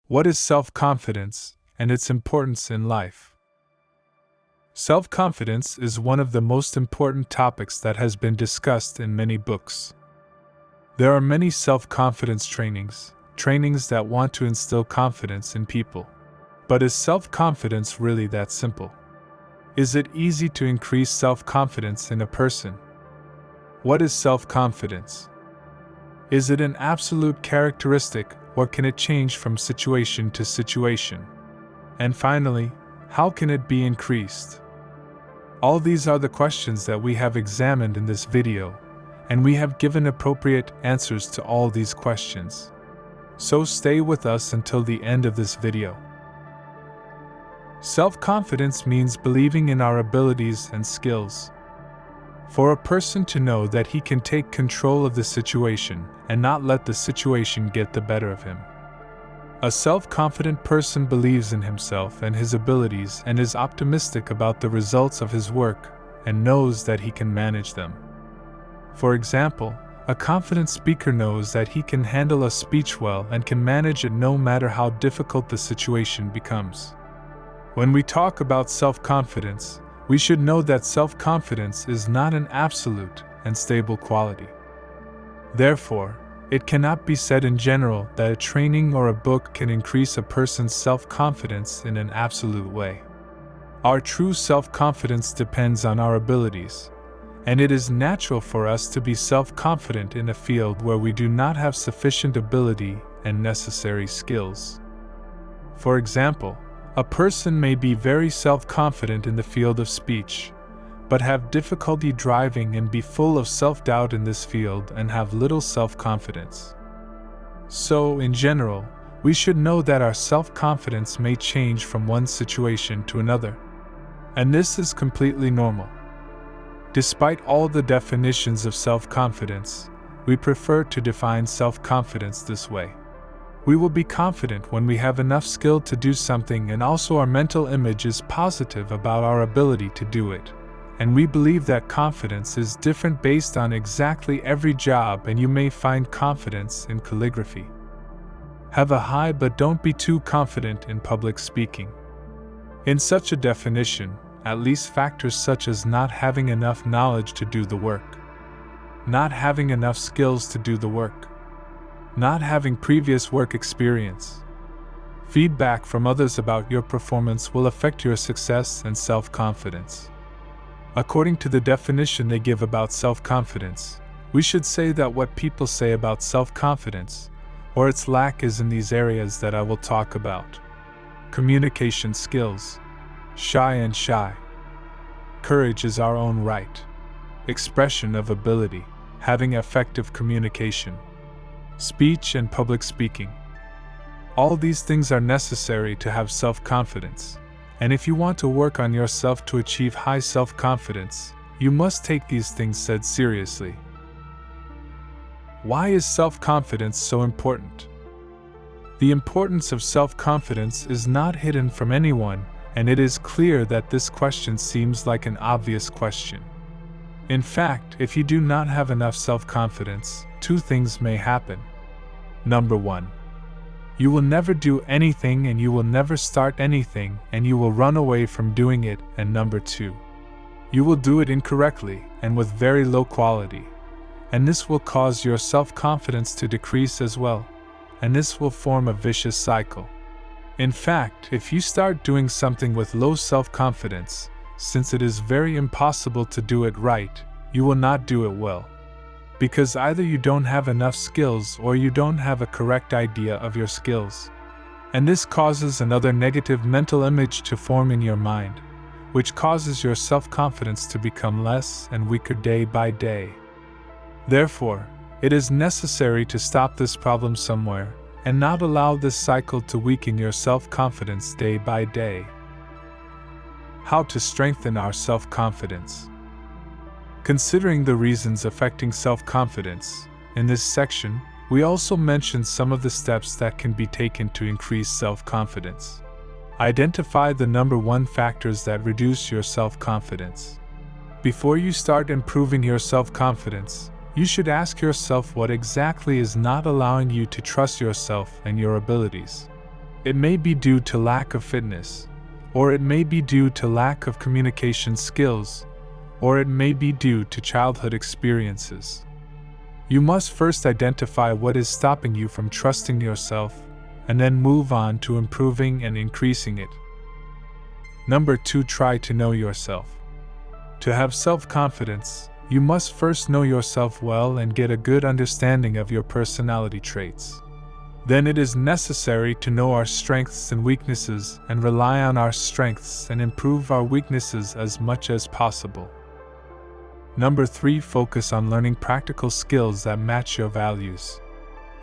What is self-confidence and its importance in life? Self-confidence is one of the most important topics that has been discussed in many books. There are many self-confidence trainings that want to instill confidence in people. But is self-confidence really that simple? Is it easy to increase self-confidence in a person? What is self-confidence? Is it an absolute characteristic, or can it change from situation to situation? And finally, how can it be increased? All these are the questions that we have examined in this video, and we have given appropriate answers to all these questions. So stay with us until the end of this video. Self-confidence means believing in our abilities and skills. For a person to know that he can take control of the situation and not let the situation get the better of him. A self-confident person believes in himself and his abilities and is optimistic about the results of his work and knows that he can manage them. For example, a confident speaker knows that he can handle a speech well and can manage it no matter how difficult the situation becomes. When we talk about self-confidence, we should know that self-confidence is not an absolute and stable quality. Therefore, it cannot be said in general that a training or a book can increase a person's self-confidence in an absolute way. Our true self-confidence depends on our abilities, and it is natural for us to be self-confident in a field where we do not have sufficient ability and necessary skills. For example, a person may be very self-confident in the field of speech, but have difficulty driving and be full of self-doubt in this field and have little self-confidence. So, in general, we should know that our self-confidence may change from one situation to another. And this is completely normal. Despite all the definitions of self-confidence, we prefer to define self-confidence this way. We will be confident when we have enough skill to do something and also our mental image is positive about our ability to do it. And we believe that confidence is different based on exactly every job, and you may find confidence in calligraphy. Have a high but don't be too confident in public speaking. In such a definition, at least factors such as not having enough knowledge to do the work, not having enough skills to do the work, not having previous work experience. Feedback from others about your performance will affect your success and self-confidence. According to the definition they give about self-confidence, we should say that what people say about self-confidence, or its lack, is in these areas that I will talk about. Communication skills. Shy. Courage is our own right. Expression of ability. Having effective communication. Speech and public speaking. All these things are necessary to have self-confidence, and if you want to work on yourself to achieve high self-confidence, you must take these things said seriously. Why is self-confidence so important? The importance of self-confidence is not hidden from anyone, and it is clear that this question seems like an obvious question. In fact, if you do not have enough self-confidence, two things may happen. Number 1. You will never do anything and you will never start anything and you will run away from doing it. And number 2. You will do it incorrectly and with very low quality. And this will cause your self-confidence to decrease as well. And this will form a vicious cycle. In fact, if you start doing something with low self-confidence, since it is very impossible to do it right, you will not do it well. Because either you don't have enough skills or you don't have a correct idea of your skills. And this causes another negative mental image to form in your mind, which causes your self-confidence to become less and weaker day by day. Therefore, it is necessary to stop this problem somewhere and not allow this cycle to weaken your self-confidence day by day. How to strengthen our self-confidence. Considering the reasons affecting self-confidence, in this section, we also mention some of the steps that can be taken to increase self-confidence. Identify the number 1 factors that reduce your self-confidence. Before you start improving your self-confidence, you should ask yourself what exactly is not allowing you to trust yourself and your abilities. It may be due to lack of fitness, or it may be due to lack of communication skills, or it may be due to childhood experiences. You must first identify what is stopping you from trusting yourself, and then move on to improving and increasing it. Number 2, try to know yourself. To have self-confidence, you must first know yourself well and get a good understanding of your personality traits. Then it is necessary to know our strengths and weaknesses and rely on our strengths and improve our weaknesses as much as possible. Number 3, focus on learning practical skills that match your values.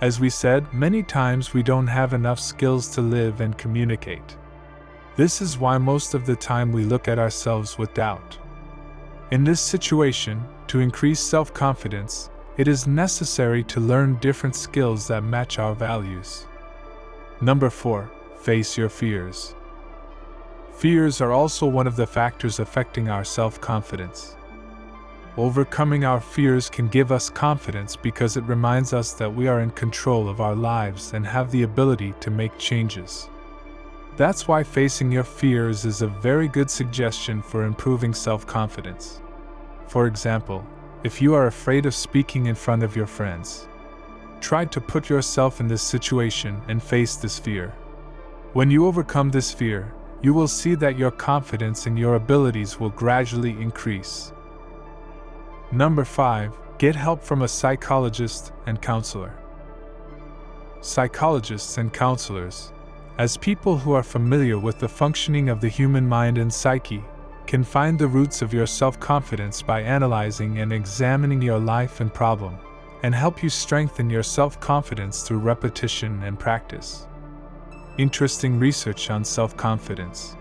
As we said, many times we don't have enough skills to live and communicate. This is why most of the time we look at ourselves with doubt. In this situation, to increase self-confidence, it is necessary to learn different skills that match our values. Number 4, face your fears. Fears are also one of the factors affecting our self-confidence. Overcoming our fears can give us confidence because it reminds us that we are in control of our lives and have the ability to make changes. That's why facing your fears is a very good suggestion for improving self-confidence. For example, if you are afraid of speaking in front of your friends, try to put yourself in this situation and face this fear. When you overcome this fear, you will see that your confidence in your abilities will gradually increase. Number 5, get help from a psychologist and counselor. Psychologists and counselors, as people who are familiar with the functioning of the human mind and psyche, can find the roots of your self-confidence by analyzing and examining your life and problem, and help you strengthen your self-confidence through repetition and practice. Interesting research on self-confidence.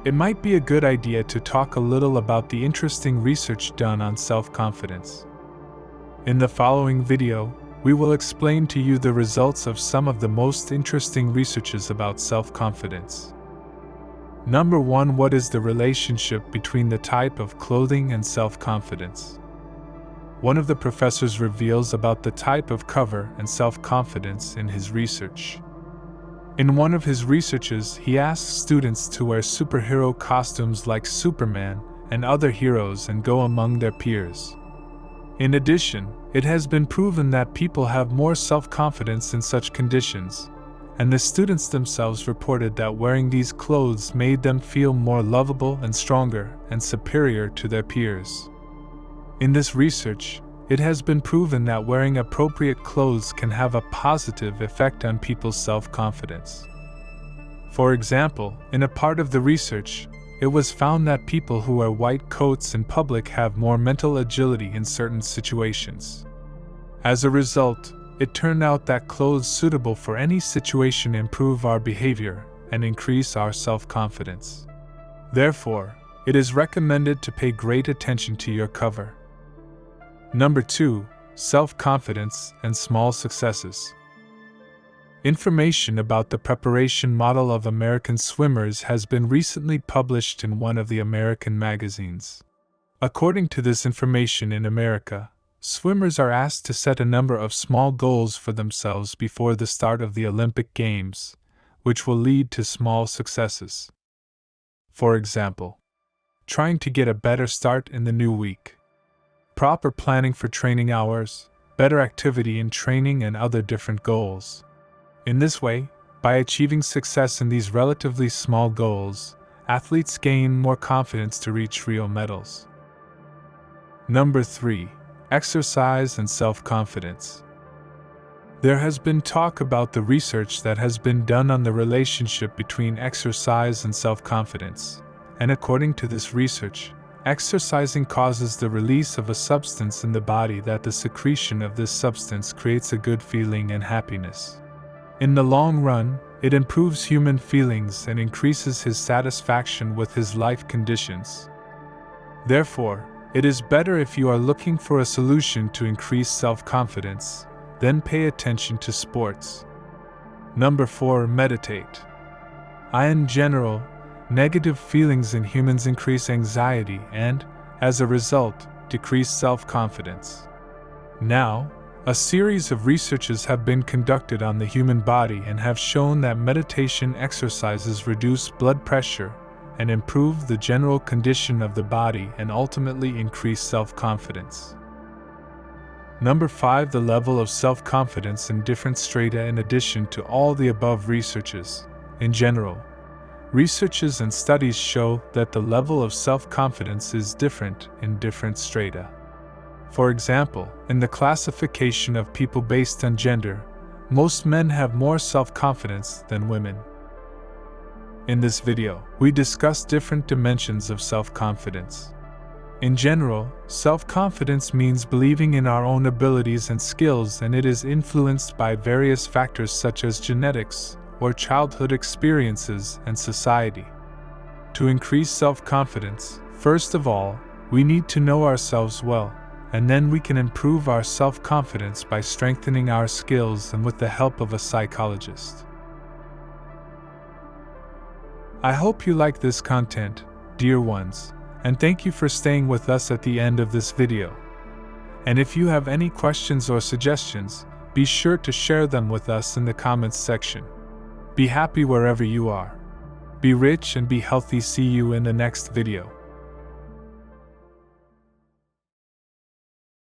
It might be a good idea to talk a little about the interesting research done on self-confidence. In the following video, we will explain to you the results of some of the most interesting researches about self-confidence. Number 1, what is the relationship between the type of clothing and self-confidence? One of the professors reveals about the type of cover and self-confidence in his research. In one of his researches, he asks students to wear superhero costumes like Superman and other heroes and go among their peers. In addition, it has been proven that people have more self-confidence in such conditions, and the students themselves reported that wearing these clothes made them feel more lovable and stronger and superior to their peers. In this research, it has been proven that wearing appropriate clothes can have a positive effect on people's self-confidence. For example, in a part of the research, it was found that people who wear white coats in public have more mental agility in certain situations. As a result, it turned out that clothes suitable for any situation improve our behavior and increase our self-confidence. Therefore, it is recommended to pay great attention to your cover. Number 2, self-confidence and small successes. Information about the preparation model of American swimmers has been recently published in one of the American magazines. According to this information, in America, swimmers are asked to set a number of small goals for themselves before the start of the Olympic Games, which will lead to small successes. For example, trying to get a better start in the new week, proper planning for training hours, better activity in training, and other different goals. In this way, by achieving success in these relatively small goals, athletes gain more confidence to reach real medals. Number 3, exercise and self-confidence. There has been talk about the research that has been done on the relationship between exercise and self-confidence, and according to this research, exercising causes the release of a substance in the body that the secretion of this substance creates a good feeling and happiness. In the long run, it improves human feelings and increases his satisfaction with his life conditions. Therefore, it is better, if you are looking for a solution to increase self-confidence, then pay attention to sports. Number 4, meditate. In general, negative feelings in humans increase anxiety and, as a result, decrease self-confidence. Now, A series of researches have been conducted on the human body and have shown that meditation exercises reduce blood pressure and improve the general condition of the body and ultimately increase self-confidence. Number 5. The level of self-confidence in different strata. In addition to all the above researches, in general, researches and studies show that the level of self-confidence is different in different strata. For example, in the classification of people based on gender, most men have more self-confidence than women. In this video, we discuss different dimensions of self-confidence. In general, self-confidence means believing in our own abilities and skills, and it is influenced by various factors such as genetics or childhood experiences and society. To increase self-confidence, first of all, we need to know ourselves well, and then we can improve our self-confidence by strengthening our skills and with the help of a psychologist. I hope you like this content, dear ones, and thank you for staying with us at the end of this video. And if you have any questions or suggestions, be sure to share them with us in the comments section. Be happy wherever you are. Be rich and be healthy. See you in the next video.